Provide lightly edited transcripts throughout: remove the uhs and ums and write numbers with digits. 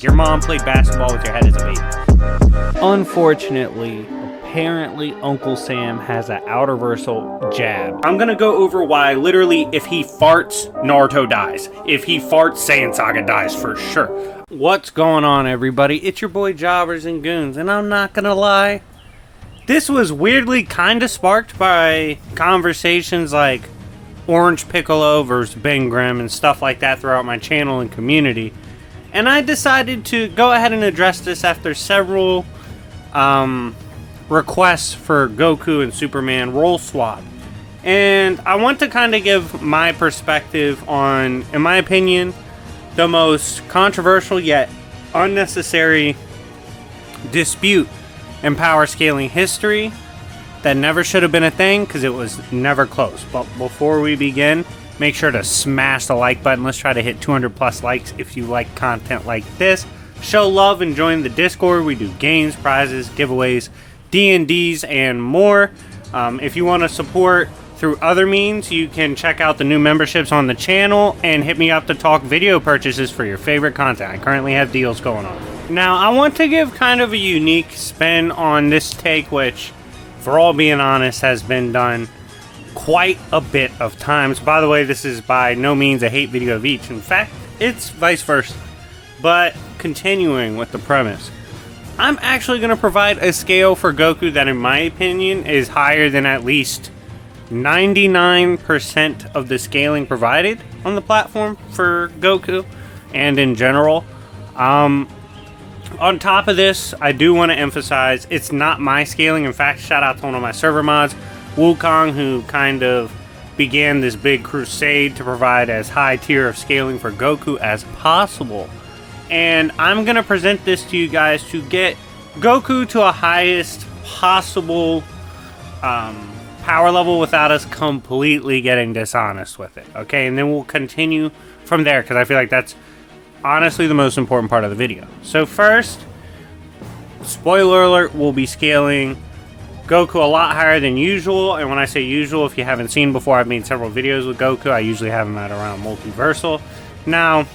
Your mom played basketball with your head as a baby. Unfortunately, apparently Uncle Sam has an outerversal jab. I'm gonna go over why literally if he farts, Naruto dies. If he farts, Saiyan Saga dies for sure. What's going on, everybody? It's your boy Jobbers and Goons, and I'm not gonna lie. This was weirdly kind of sparked by conversations like Orange Piccolo versus Ben Grimm and stuff like that throughout my channel and community. And I decided to go ahead and address this after several requests for Goku and Superman role swap. And I want to kind of give my perspective on, in my opinion, the most controversial yet unnecessary dispute in power scaling history that never should have been a thing because it was never close. But before we begin, make sure to smash the like button. Let's try to hit 200 plus likes if you like content like this. Show love and join the Discord. We do games, prizes, giveaways, D&Ds, and more. If you want to support through other means, you can check out the new memberships on the channel and hit me up to talk video purchases for your favorite content. I currently have deals going on. Now, I want to give kind of a unique spin on this take, which, for all being honest, has been done quite a bit of times. By the way, this is by no means a hate video of each. In fact, it's vice versa. But continuing with the premise, I'm actually going to provide a scale for Goku that, in my opinion, is higher than at least 99% of the scaling provided on the platform for Goku and in general. On top of this, I do want to emphasize it's not my scaling. In fact, shout out to one of my server mods, Wukong, who kind of began this big crusade to provide as high tier of scaling for Goku as possible. And I'm going to present this to you guys to get Goku to a highest possible power level without us completely getting dishonest with it. Okay, and then we'll continue from there because I feel like that's honestly the most important part of the video. So first, spoiler alert, we'll be scaling Goku a lot higher than usual. And when I say usual, if you haven't seen before, I've made several videos with Goku. I usually have him at around multiversal. Now,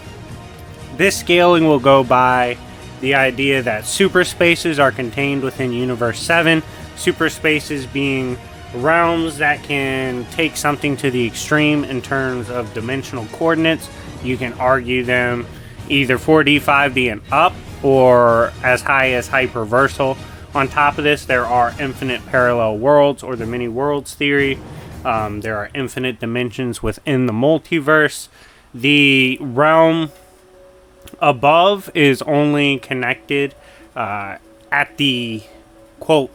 this scaling will go by the idea that super spaces are contained within Universe 7. Super spaces being realms that can take something to the extreme in terms of dimensional coordinates. You can argue them either 4D, 5D, and up, or as high as hyperversal. On top of this, there are infinite parallel worlds, or the many worlds theory. There are infinite dimensions within the multiverse. The realm above is only connected at the, quote,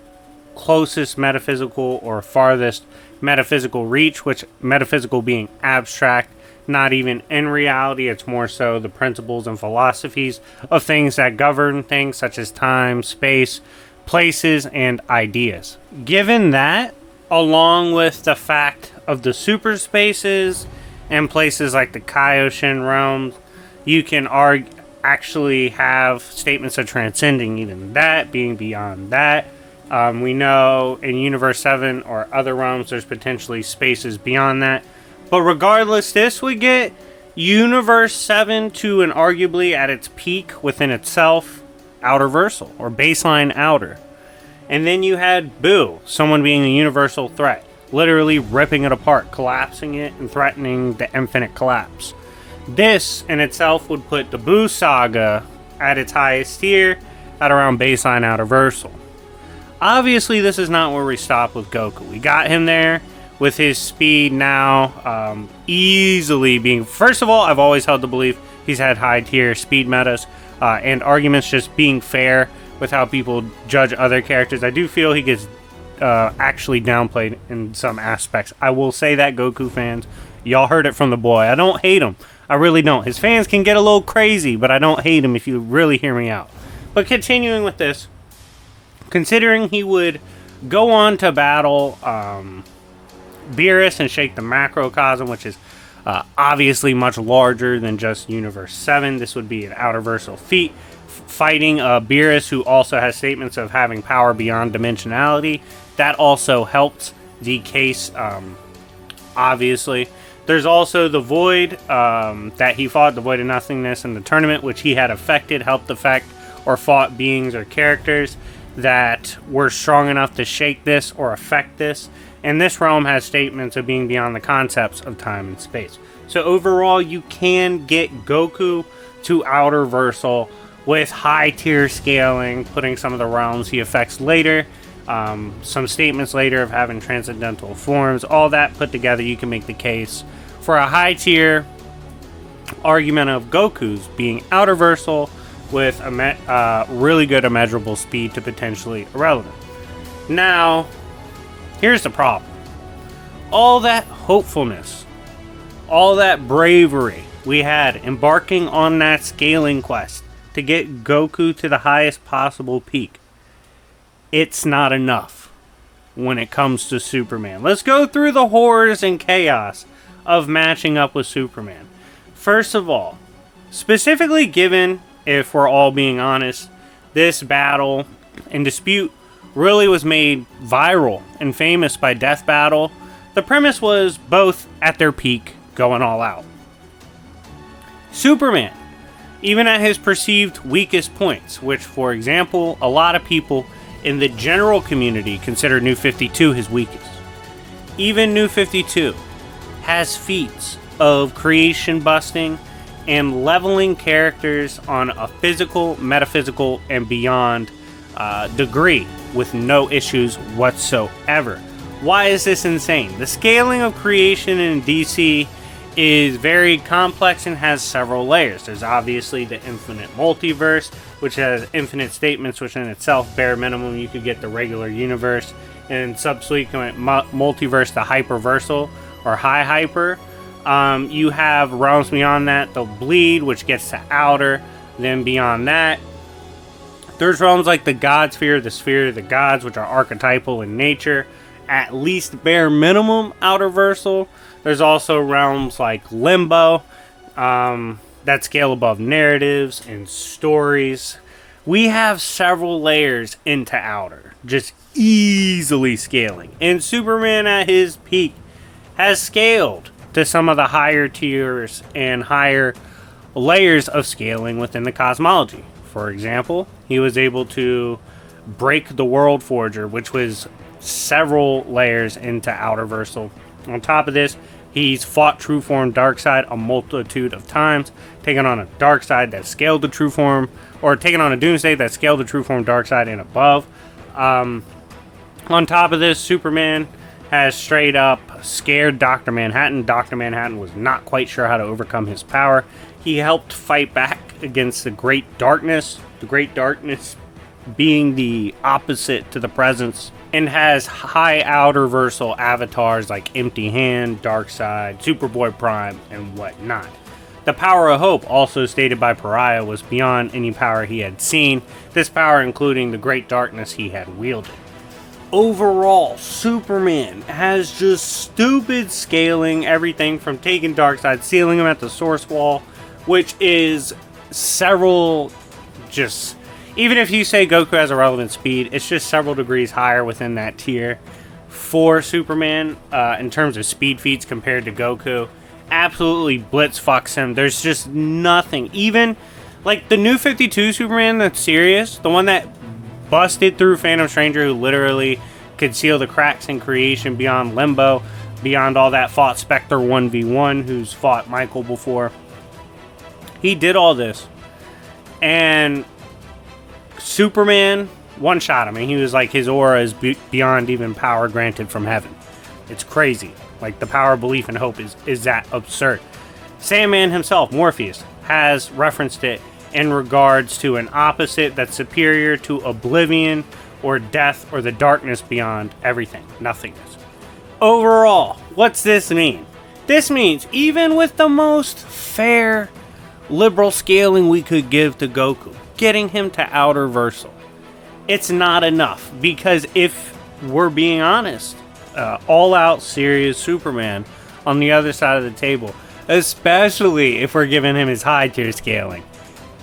closest metaphysical or farthest metaphysical reach, which metaphysical being abstract, not even in reality. It's more so the principles and philosophies of things that govern things such as time, space, places, and ideas. Given that, along with the fact of the super spaces and places like the Kaioshin realms, you can actually have statements of transcending even that, being beyond that. We know in Universe 7 or other realms there's potentially spaces beyond that. But regardless, this would get Universe 7 to an arguably at its peak within itself, outerversal or baseline outer. And then you had Boo, someone being a universal threat, literally ripping it apart, collapsing it, and threatening the infinite collapse. This in itself would put the Boo saga at its highest tier at around baseline outerversal. Obviously, this is not where we stop with Goku. We got him there with his speed now easily being... First of all, I've always held the belief he's had high tier speed metas and arguments just being fair with how people judge other characters. I do feel he gets actually downplayed in some aspects. I will say that, Goku fans. Y'all heard it from the boy. I don't hate him. I really don't. His fans can get a little crazy, but I don't hate him if you really hear me out. But continuing with this, considering he would go on to battle Beerus and shake the macrocosm, which is obviously much larger than just Universe 7. This would be an outerversal feat. Fighting Beerus, who also has statements of having power beyond dimensionality. That also helps the case, obviously. There's also the Void that he fought, the Void of Nothingness in the tournament, which he had affected, helped affect, or fought beings or characters that were strong enough to shake this or affect this. And this realm has statements of being beyond the concepts of time and space. So overall, you can get Goku to Outer Versal with high tier scaling, putting some of the realms he affects later, some statements later of having transcendental forms. All that put together, you can make the case for a high tier argument of Goku's being Outer Versal with a really good immeasurable speed to potentially irrelevant. Now, here's the problem. All that hopefulness, all that bravery we had embarking on that scaling quest to get Goku to the highest possible peak, it's not enough when it comes to Superman. Let's go through the horrors and chaos of matching up with Superman. First of all, specifically given, if we're all being honest, this battle and dispute really was made viral and famous by Death Battle. The premise was both at their peak, going all out. Superman, even at his perceived weakest points, which, for example, a lot of people in the general community consider New 52 his weakest. Even New 52 has feats of creation busting and leveling characters on a physical, metaphysical, and beyond degree with no issues whatsoever. Why is this insane? The scaling of creation in DC is very complex and has several layers. There's obviously the infinite multiverse, which has infinite statements, which in itself, bare minimum, you could get the regular universe, and subsequent multiverse, the hyperversal or high hyper. You have realms beyond that, the bleed, which gets to outer. Then beyond that, there's realms like the God Sphere, the Sphere of the Gods, which are archetypal in nature, at least bare minimum outer versal. There's also realms like Limbo that scale above narratives and stories. We have several layers into outer, just easily scaling. And Superman at his peak has scaled to some of the higher tiers and higher layers of scaling within the cosmology. For example, he was able to break the World Forger, which was several layers into Outer Versal. On top of this, he's fought True Form Darkseid a multitude of times, taken on a Darkseid that scaled the True Form, or taken on a Doomsday that scaled the True Form Darkseid and above. On top of this, Superman has straight up scared Dr. Manhattan. Dr. Manhattan was not quite sure how to overcome his power. He helped fight back against the Great Darkness being the opposite to the presence, and has high outer versal avatars like Empty Hand, Darkseid, Superboy Prime, and whatnot. The power of hope, also stated by Pariah, was beyond any power he had seen, this power including the Great Darkness he had wielded. Overall, Superman has just stupid scaling, everything from taking Darkseid, sealing him at the source wall, which is several, just, even if you say Goku has a relevant speed, it's just several degrees higher within that tier for Superman in terms of speed feats compared to Goku. Absolutely blitz fucks him. There's just nothing. Even like the New 52 Superman that's serious, the one that busted through Phantom Stranger, who literally could seal the cracks in creation beyond Limbo, beyond all that, fought Spectre 1v1, who's fought Michael before. He did all this, and Superman one-shot him. I mean, he was like, his aura is beyond even power granted from heaven. It's crazy. Like, the power of belief and hope is that absurd. Sandman himself, Morpheus, has referenced it in regards to an opposite that's superior to oblivion or death or the darkness beyond everything, nothingness. Overall, what's this mean? This means even with the most fair, liberal scaling we could give to Goku, getting him to outer versal, it's not enough, because if we're being honest, all-out serious Superman on the other side of the table, especially if we're giving him his high-tier scaling,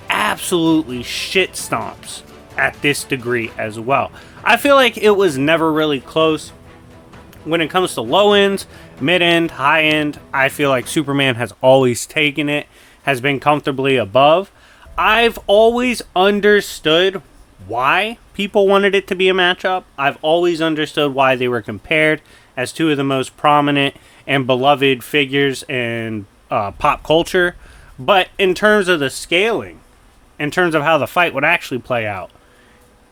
absolutely shit stomps at this degree as well. I feel like it was never really close when it comes to low ends, mid end, high end, I feel like Superman has always taken it, has been comfortably above. I've always understood why people wanted it to be a matchup. I've always understood why they were compared as two of the most prominent and beloved figures in pop culture. But in terms of the scaling, in terms of how the fight would actually play out,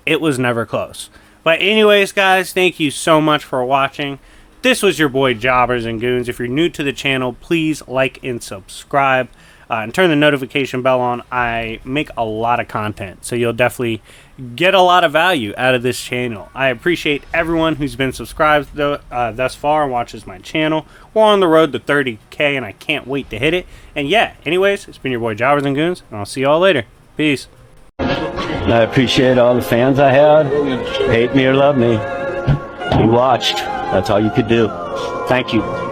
it was never close. But anyways, guys, thank you so much for watching. This was your boy Jobbers and Goons. If you're new to the channel, please like and subscribe. And turn the notification bell on. I make a lot of content, so you'll definitely get a lot of value out of this channel. I appreciate everyone who's been subscribed thus far and watches my channel. We're on the road to 30K, and I can't wait to hit it. And yeah, anyways, it's been your boy Jobbers and Goons, and I'll see y'all later. Peace. I appreciate all the fans I had. Hate me or love me, you watched. That's all you could do. Thank you.